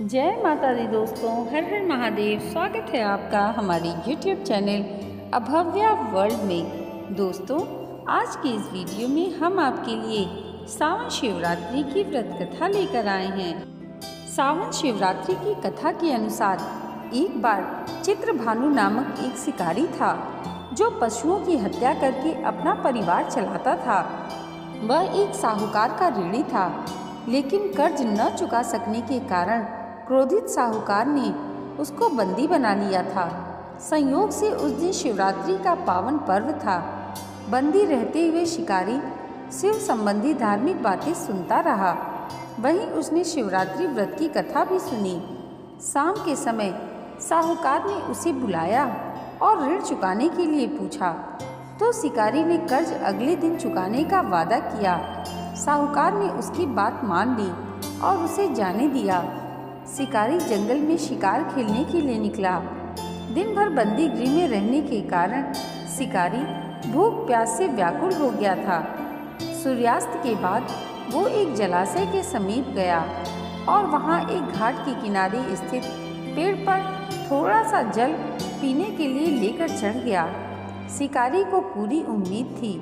जय माता दी दोस्तों, हर हर महादेव। स्वागत है आपका हमारे YouTube चैनल अभव्या वर्ल्ड में। दोस्तों, आज की इस वीडियो में हम आपके लिए सावन शिवरात्रि की व्रत कथा लेकर आए हैं। सावन शिवरात्रि की कथा के अनुसार एक बार चित्रभानु नामक एक शिकारी था जो पशुओं की हत्या करके अपना परिवार चलाता था। वह एक साहूकार का ऋणी था, लेकिन कर्ज न चुका सकने के कारण क्रोधित साहूकार ने उसको बंदी बना लिया था। संयोग से उस दिन शिवरात्रि का पावन पर्व था। बंदी रहते हुए शिकारी शिव संबंधी धार्मिक बातें सुनता रहा। वहीं उसने शिवरात्रि व्रत की कथा भी सुनी। शाम के समय साहूकार ने उसे बुलाया और ऋण चुकाने के लिए पूछा, तो शिकारी ने कर्ज अगले दिन चुकाने का वादा किया। साहूकार ने उसकी बात मान ली और उसे जाने दिया। शिकारी जंगल में शिकार खेलने के लिए निकला। दिन भर बंदी गृह में रहने के कारण शिकारी भूख प्यास से व्याकुल हो गया था। सूर्यास्त के बाद वो एक जलाशय के समीप गया और वहाँ एक घाट के किनारे स्थित पेड़ पर थोड़ा सा जल पीने के लिए लेकर चढ़ गया। शिकारी को पूरी उम्मीद थी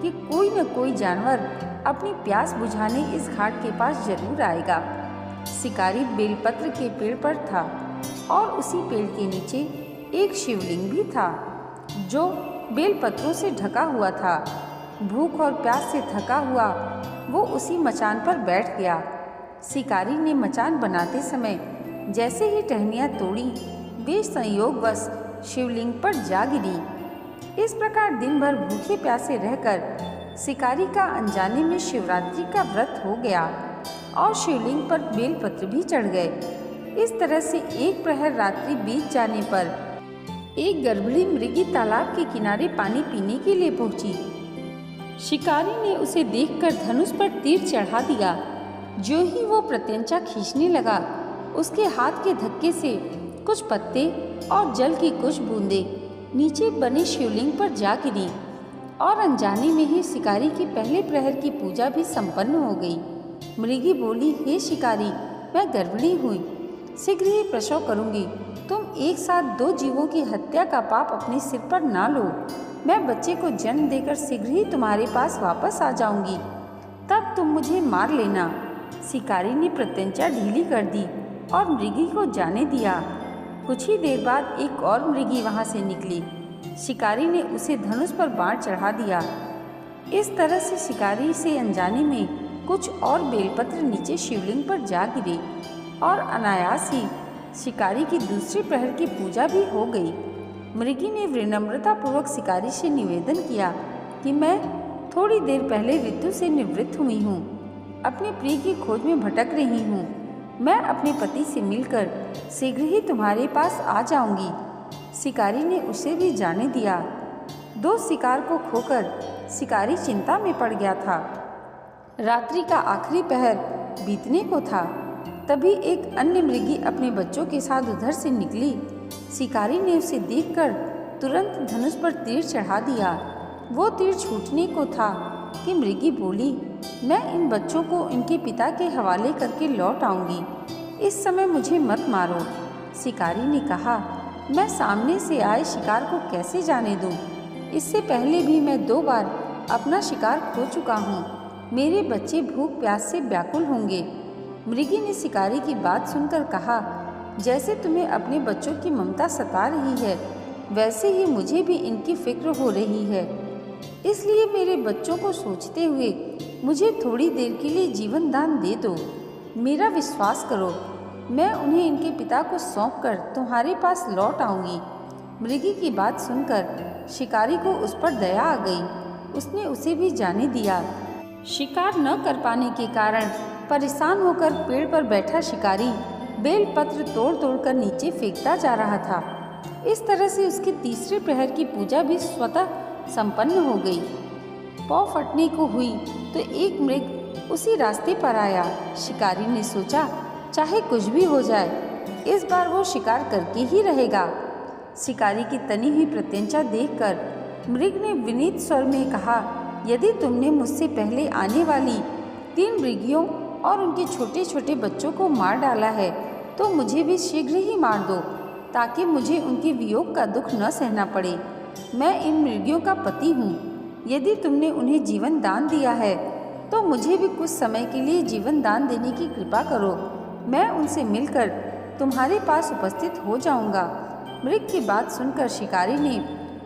कि कोई न कोई जानवर अपनी प्यास बुझाने इस घाट के पास जरूर आएगा। शिकारी बेलपत्र के पेड़ पर था और उसी पेड़ के नीचे एक शिवलिंग भी था जो बेलपत्रों से ढका हुआ था। भूख और प्यास से थका हुआ वो उसी मचान पर बैठ गया। शिकारी ने मचान बनाते समय जैसे ही टहनियाँ तोड़ी, वे संयोगवश शिवलिंग पर जा गिरी। इस प्रकार दिन भर भूखे प्यासे रहकर शिकारी का अनजाने में शिवरात्रि का व्रत हो गया और शिवलिंग पर बेलपत्र भी चढ़ गए। इस तरह से एक प्रहर रात्रि बीत जाने पर एक गर्भणी मृगी तालाब के किनारे पानी पीने के लिए पहुंची। शिकारी ने उसे देखकर धनुष पर तीर चढ़ा दिया। जो ही वो प्रत्यंचा खींचने लगा, उसके हाथ के धक्के से कुछ पत्ते और जल की कुछ बूंदे नीचे बने शिवलिंग पर जा गिरी और अनजाने में ही शिकारी की पहले प्रहर की पूजा भी संपन्न हो गई। मृगी बोली, हे शिकारी, मैं गर्भिणी हुई, शीघ्र ही प्रसव करूंगी। तुम एक साथ दो जीवों की हत्या का पाप अपने सिर पर ना लो। मैं बच्चे को जन्म देकर शीघ्र ही तुम्हारे पास वापस आ जाऊंगी, तब तुम मुझे मार लेना। शिकारी ने प्रत्यंचा ढीली कर दी और मृगी को जाने दिया। कुछ ही देर बाद एक और मृगी वहां से निकली। शिकारी ने उसे धनुष पर बाण चढ़ा दिया। इस तरह से शिकारी से अनजाने में कुछ और बेलपत्र नीचे शिवलिंग पर जा गिरे और अनायास ही शिकारी की दूसरे प्रहर की पूजा भी हो गई। मृगी ने विनम्रतापूर्वक शिकारी से निवेदन किया कि मैं थोड़ी देर पहले ऋतु से निवृत्त हुई हूँ, अपने प्रिय की खोज में भटक रही हूँ। मैं अपने पति से मिलकर शीघ्र ही तुम्हारे पास आ जाऊंगी। शिकारी ने उसे भी जाने दिया। दो शिकार को खोकर शिकारी चिंता में पड़ गया था। रात्रि का आखिरी पहर बीतने को था। तभी एक अन्य मृगी अपने बच्चों के साथ उधर से निकली। शिकारी ने उसे देखकर तुरंत धनुष पर तीर चढ़ा दिया। वो तीर छूटने को था कि मृगी बोली, मैं इन बच्चों को इनके पिता के हवाले करके लौट आऊंगी, इस समय मुझे मत मारो। शिकारी ने कहा, मैं सामने से आए शिकार को कैसे जाने दूं? इससे पहले भी मैं 2 बार अपना शिकार खो चुका हूँ। मेरे बच्चे भूख प्यास से व्याकुल होंगे। मृगी ने शिकारी की बात सुनकर कहा, जैसे तुम्हें अपने बच्चों की ममता सता रही है, वैसे ही मुझे भी इनकी फिक्र हो रही है। इसलिए मेरे बच्चों को सोचते हुए मुझे थोड़ी देर के लिए जीवन दान दे दो। मेरा विश्वास करो, मैं उन्हें इनके पिता को सौंपकर तुम्हारे पास लौट आऊँगी। मृगी की बात सुनकर शिकारी को उस पर दया आ गई। उसने उसे भी जाने दिया। शिकार न कर पाने के कारण परेशान होकर पेड़ पर बैठा शिकारी बेलपत्र तोड़ तोड़ कर नीचे फेंकता जा रहा था। इस तरह से उसके तीसरे प्रहर की पूजा भी स्वतः संपन्न हो गई। पौ फटने को हुई तो एक मृग उसी रास्ते पर आया। शिकारी ने सोचा, चाहे कुछ भी हो जाए, इस बार वो शिकार करके ही रहेगा। शिकारी की तनी हुई प्रत्यंचा देखकर मृग ने विनीत स्वर में कहा, यदि तुमने मुझसे पहले आने वाली 3 मृगियों और उनके छोटे छोटे बच्चों को मार डाला है तो मुझे भी शीघ्र ही मार दो, ताकि मुझे उनके वियोग का दुख न सहना पड़े। मैं इन मृगियों का पति हूँ। यदि तुमने उन्हें जीवन दान दिया है तो मुझे भी कुछ समय के लिए जीवन दान देने की कृपा करो। मैं उनसे मिलकर तुम्हारे पास उपस्थित हो जाऊंगा। मृग की बात सुनकर शिकारी ने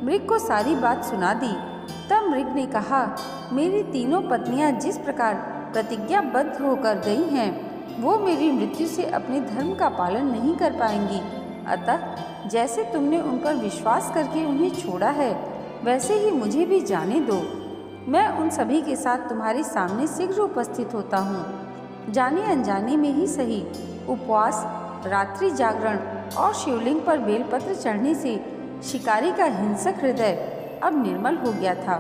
मृग को सारी बात सुना दी। तब मृग ने कहा, मेरी तीनों पत्नियां जिस प्रकार प्रतिज्ञाबद्ध होकर गई हैं, वो मेरी मृत्यु से अपने धर्म का पालन नहीं कर पाएंगी। अतः जैसे तुमने उन पर विश्वास करके उन्हें छोड़ा है, वैसे ही मुझे भी जाने दो। मैं उन सभी के साथ तुम्हारे सामने शीघ्र उपस्थित होता हूँ। जाने अनजाने में ही सही, उपवास, रात्रि जागरण और शिवलिंग पर बेलपत्र चढ़ने से शिकारी का हिंसक हृदय अब निर्मल हो गया था।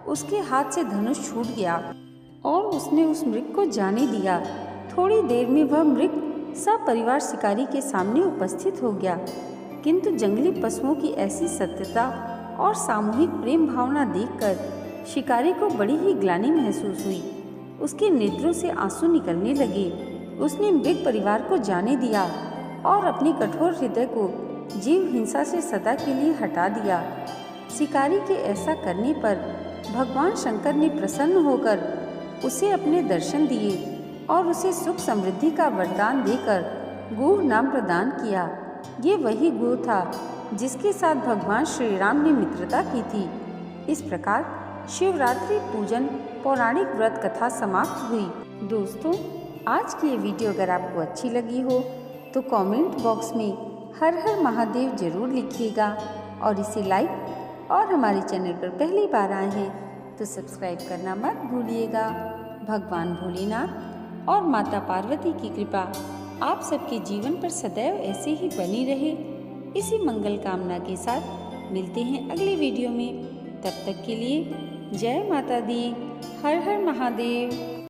उसके हाथ से धनुष छूट गया और उसने उस मृग को जाने दिया। थोड़ी देर में वह मृग सपरिवार शिकारी के सामने उपस्थित हो गया। किंतु जंगली पशुओं की ऐसी सत्यता और सामूहिक प्रेम भावना देखकर शिकारी को बड़ी ही ग्लानि महसूस हुई। उसके नेत्रों से आंसू निकलने लगे। उसने मृग परिवार को जाने दिया और अपने कठोर हृदय को जीव हिंसा से सदा के लिए हटा दिया। शिकारी के ऐसा करने पर भगवान शंकर ने प्रसन्न होकर उसे अपने दर्शन दिए और उसे सुख समृद्धि का वरदान देकर गुह नाम प्रदान किया। ये वही गुह था जिसके साथ भगवान श्री राम ने मित्रता की थी। इस प्रकार शिवरात्रि पूजन पौराणिक व्रत कथा समाप्त हुई। दोस्तों, आज की ये वीडियो अगर आपको अच्छी लगी हो तो कमेंट बॉक्स में हर हर महादेव जरूर लिखिएगा और इसे लाइक और हमारे चैनल पर पहली बार आए हैं तो सब्सक्राइब करना मत भूलिएगा। भगवान भोलेनाथ और माता पार्वती की कृपा आप सबके जीवन पर सदैव ऐसे ही बनी रहे। इसी मंगल कामना के साथ मिलते हैं अगले वीडियो में। तब तक के लिए जय माता दी। हर हर महादेव।